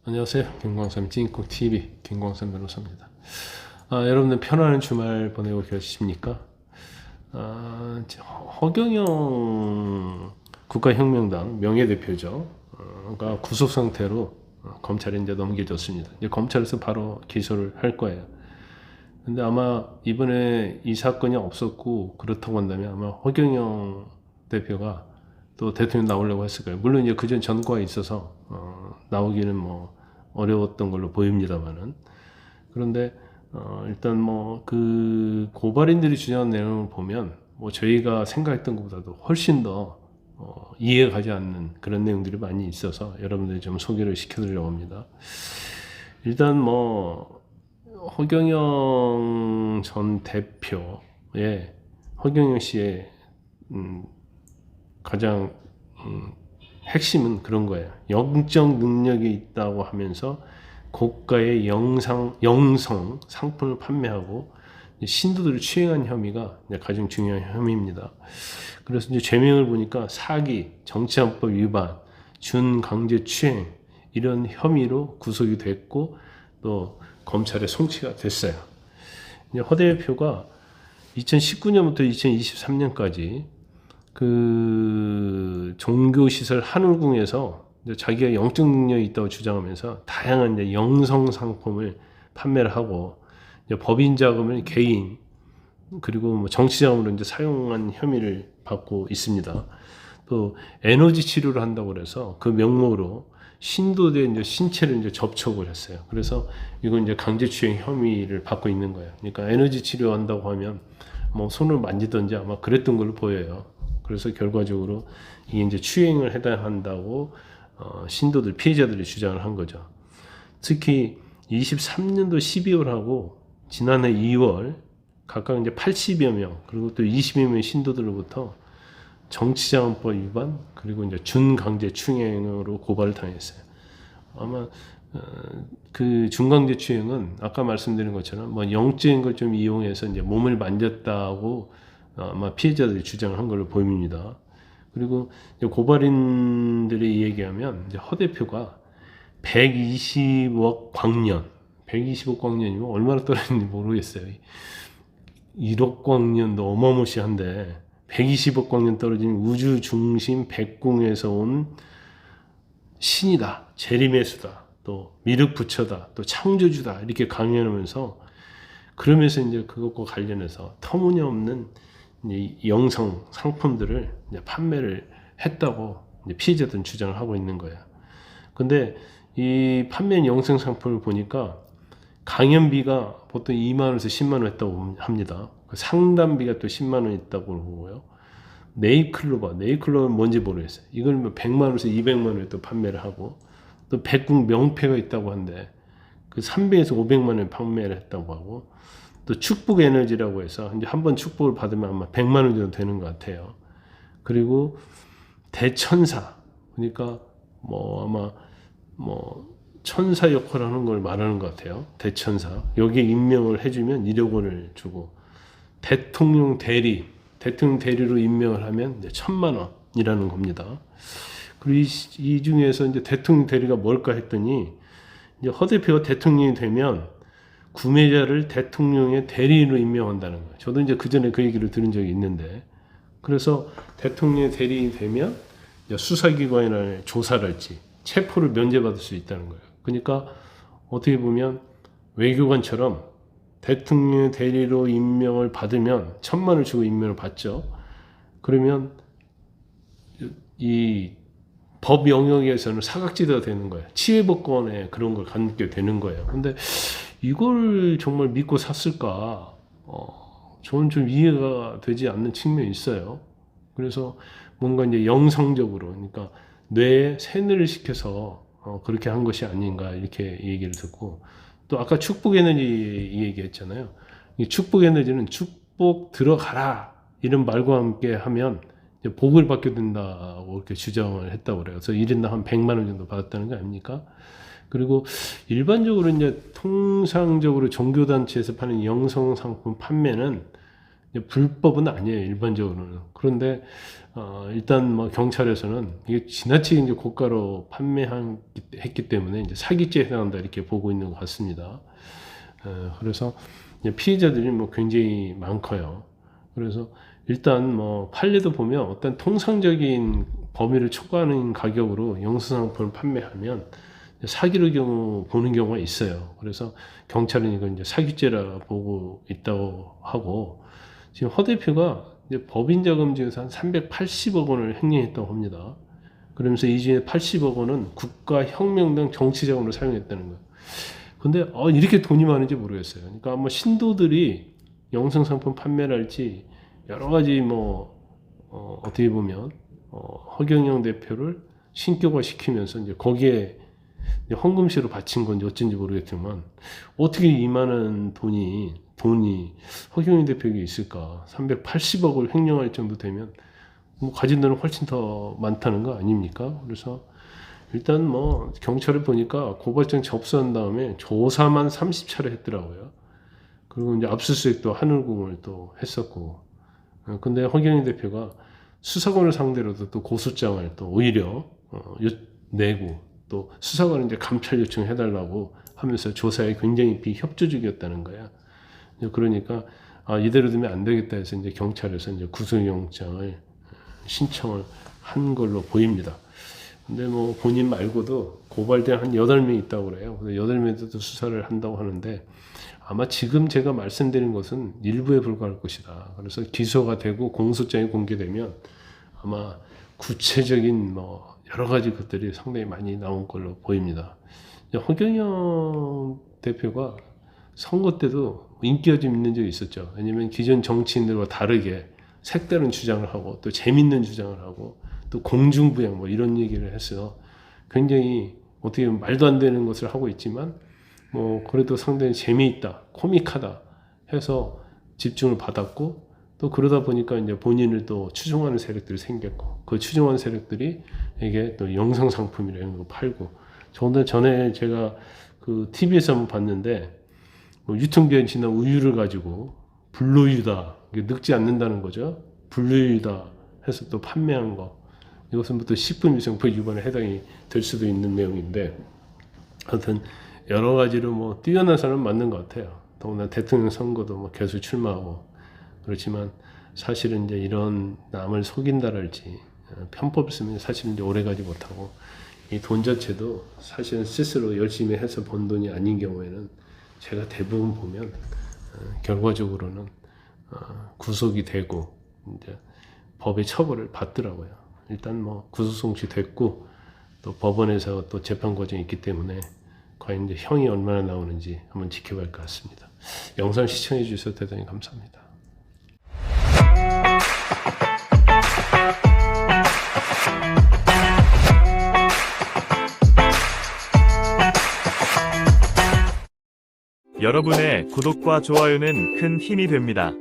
안녕하세요. 김광삼 찐국TV 김광삼 변호사입니다. 여러분들 편안한 주말 보내고 계십니까? 허경영 국가혁명당 명예대표죠. 가 구속 상태로 검찰에 이제 넘겨졌습니다. 이제 검찰에서 바로 기소를 할 거예요. 근데 아마 이번에 이 사건이 없었고 그렇다고 한다면 아마 허경영 대표가 또 대통령 나오려고 했을 거예요. 물론 이제 그전 전과가 있어서 나오기는 뭐 어려웠던 걸로 보입니다만은. 그런데 일단 뭐 그 고발인들이 주장한 내용을 보면 뭐 저희가 생각했던 것보다도 훨씬 더 이해가 가지 않는 그런 내용들이 많이 있어서 여러분들이 좀 소개를 시켜드리려고 합니다. 일단 뭐 허경영 전 대표의 허경영 씨의 가장 핵심은 그런 거예요. 영적 능력이 있다고 하면서 고가의 영성 상품을 판매하고 신도들을 추행한 혐의가 가장 중요한 혐의입니다. 그래서 이제 죄명을 보니까 사기, 정치안법 위반, 준강제추행 이런 혐의로 구속이 됐고 또 검찰에 송치가 됐어요. 이제 허 대표가 2019년부터 2023년까지 그 종교시설 한울궁에서 자기가 영적 능력이 있다고 주장하면서 다양한 이제 영성 상품을 판매를 하고 법인 자금을 개인 그리고 뭐 정치 자금으로 이제 사용한 혐의를 받고 있습니다. 또 에너지 치료를 한다고 그래서 그 명목으로 신도들의 이제 신체를 이제 접촉을 했어요. 그래서 이건 이제 강제추행 혐의를 받고 있는 거예요. 그러니까 에너지 치료한다고 하면 뭐 손을 만지든지 아마 그랬던 걸로 보여요. 그래서 결과적으로 이게 이제 추행을 해당한다고 신도들 피해자들이 주장을 한 거죠. 특히 23년도 12월하고 지난해 2월 각각 이제 80여 명 그리고 또 20여 명 신도들로부터 정치자금법 위반 그리고 이제 준강제추행으로 고발을 당했어요. 아마 그 준강제추행은 아까 말씀드린 것처럼 뭐 영적인 걸 좀 이용해서 이제 몸을 만졌다고 아마 피해자들이 주장을 한 걸로 보입니다. 그리고 고발인들이 얘기하면 이제 허 대표가 120억 광년, 120억 광년이면 얼마나 떨어졌는지 모르겠어요. 1억 광년도 어마무시한데 120억 광년 떨어진 우주 중심 백궁에서 온 신이다, 재림의수다, 또 미륵부처다, 또 창조주다 이렇게 강연하면서 그러면서 이제 그것과 관련해서 터무니없는 영성 상품들을 이제 판매를 했다고 이제 피해자들은 주장을 하고 있는 거예요. 근데 이 판매한 영성 상품을 보니까 강연비가 보통 2만 원에서 10만 원 했다고 합니다. 상담비가 또 10만 원 있다고 보고요. 네잎클로버는 뭔지 모르겠어요. 이걸 100만 원에서 200만 원에 또 판매를 하고 또 백궁 명패가 있다고 하는데 그 300에서 500만 원에 판매를 했다고 하고 또 축복 에너지라고 해서 이제 한번 축복을 받으면 아마 100만 원 정도 되는 것 같아요. 그리고 대천사 그러니까 뭐 아마 뭐 천사 역할을 하는 걸 말하는 것 같아요. 대천사 여기에 임명을 해주면 1억 원을 주고 대통령 대리로 임명을 하면 이제 1,000만 원이라는 겁니다. 그리고 이 중에서 이제 대통령 대리가 뭘까 했더니 이제 허 대표가 대통령이 되면 구매자를 대통령의 대리인으로 임명한다는 거예요. 저도 이제 그 전에 그 얘기를 들은 적이 있는데, 그래서 대통령의 대리인이 되면 수사기관이나 조사랄지 체포를 면제받을 수 있다는 거예요. 그러니까 어떻게 보면 외교관처럼 대통령의 대리로 임명을 받으면 1,000만 원을 주고 임명을 받죠. 그러면 이 법 영역에서는 사각지대가 되는 거예요. 치외법권에 그런 걸 갖게 되는 거예요. 근데 이걸 정말 믿고 샀을까? 저는 좀 이해가 되지 않는 측면이 있어요. 그래서 뭔가 이제 영성적으로, 그러니까 뇌에 세뇌를 시켜서 그렇게 한 것이 아닌가 이렇게 얘기를 듣고, 또 아까 축복 에너지 얘기했잖아요. 이 축복 에너지는 축복 들어가라 이런 말과 함께 하면 복을 받게 된다고 이렇게 주장을 했다고 그래요. 그래서 1인당 한 100만 원 정도 받았다는 거 아닙니까? 그리고 일반적으로 이제 통상적으로 종교단체에서 파는 영성 상품 판매는 이제 불법은 아니에요, 일반적으로는. 그런데 일단 뭐 경찰에서는 이게 지나치게 이제 고가로 판매했기 때문에 이제 사기죄에 해당한다 이렇게 보고 있는 것 같습니다. 그래서 이제 피해자들이 뭐 굉장히 많고요. 그래서 일단 뭐 판례도 보면 어떤 통상적인 범위를 초과하는 가격으로 영수상품을 판매하면 사기로 경우 보는 경우가 있어요. 그래서 경찰은 이걸 이제 사기죄라 보고 있다고 하고, 지금 허 대표가 이제 법인 자금 중에서 한 380억 원을 횡령했다고 합니다. 그러면서 이 중에 80억 원은 국가 혁명 등 정치 자금으로 사용했다는 거예요. 근데 이렇게 돈이 많은지 모르겠어요. 그러니까 뭐 신도들이 영상 상품 판매를 할지 여러 가지 뭐 어떻게 보면 허경영 대표를 신격화 시키면서 이제 거기에 이제 헌금시로 바친 건지 어쩐지 모르겠지만 어떻게 이만한 돈이 허경영 대표에게 있을까? 380억을 횡령할 정도 되면 뭐 가진 돈은 훨씬 더 많다는 거 아닙니까? 그래서 일단 뭐 경찰을 보니까 고발장 접수한 다음에 조사만 30차례 했더라고요. 그리고 이제 압수수색도 하늘궁을 또 했었고, 근데 허경영 대표가 수사관을 상대로도 또 고소장을 또 오히려 내고, 또 수사관은 이제 감찰 요청 해달라고 하면서 조사에 굉장히 비협조적이었다는 거야. 그러니까 이대로 두면 안 되겠다 해서 이제 경찰에서 이제 구속영장을 신청을 한 걸로 보입니다. 근데 뭐 본인 말고도 고발된 한 8명 있다고 그래요. 근데 8명도 수사를 한다고 하는데 아마 지금 제가 말씀드린 것은 일부에 불과할 것이다. 그래서 기소가 되고 공소장이 공개되면 아마 구체적인 뭐 여러 가지 것들이 상당히 많이 나온 걸로 보입니다. 허경영 대표가 선거 때도 인기가 좀 있는 적이 있었죠. 왜냐면 기존 정치인들과 다르게 색다른 주장을 하고 또 재밌는 주장을 하고 또 공중부양 뭐 이런 얘기를 해서 굉장히 어떻게 보면 말도 안 되는 것을 하고 있지만 뭐 그래도 상당히 재미있다, 코믹하다 해서 집중을 받았고, 또 그러다 보니까 이제 본인을 또 추종하는 세력들이 생겼고, 그 추종하는 세력들이 이게 또 영상 상품이라는 거 팔고, 전에 제가 그 TV에서 한번 봤는데 뭐 유통기한 지난 우유를 가지고 불로유다, 늙지 않는다는 거죠. 불로유다 해서 또 판매한 거, 이것은 또 식품위생법 위반에 해당이 될 수도 있는 내용인데, 하여튼 여러 가지로 뭐 뛰어난 사람은 맞는 것 같아요. 더구나 대통령 선거도 뭐 계속 출마하고 그렇지만 사실은 이제 이런 남을 속인다랄지 편법을 쓰면 사실은 이제 오래가지 못하고, 이 돈 자체도 사실은 스스로 열심히 해서 번 돈이 아닌 경우에는 제가 대부분 보면 결과적으로는 구속이 되고 이제 법의 처벌을 받더라고요. 일단 뭐 구속 송치됐고 또 법원에서 또 재판 과정이 있기 때문에 과연 이제 형이 얼마나 나오는지 한번 지켜봐야 할 것 같습니다. 영상 시청해 주셔서 대단히 감사합니다. 여러분의 구독과 좋아요는 큰 힘이 됩니다.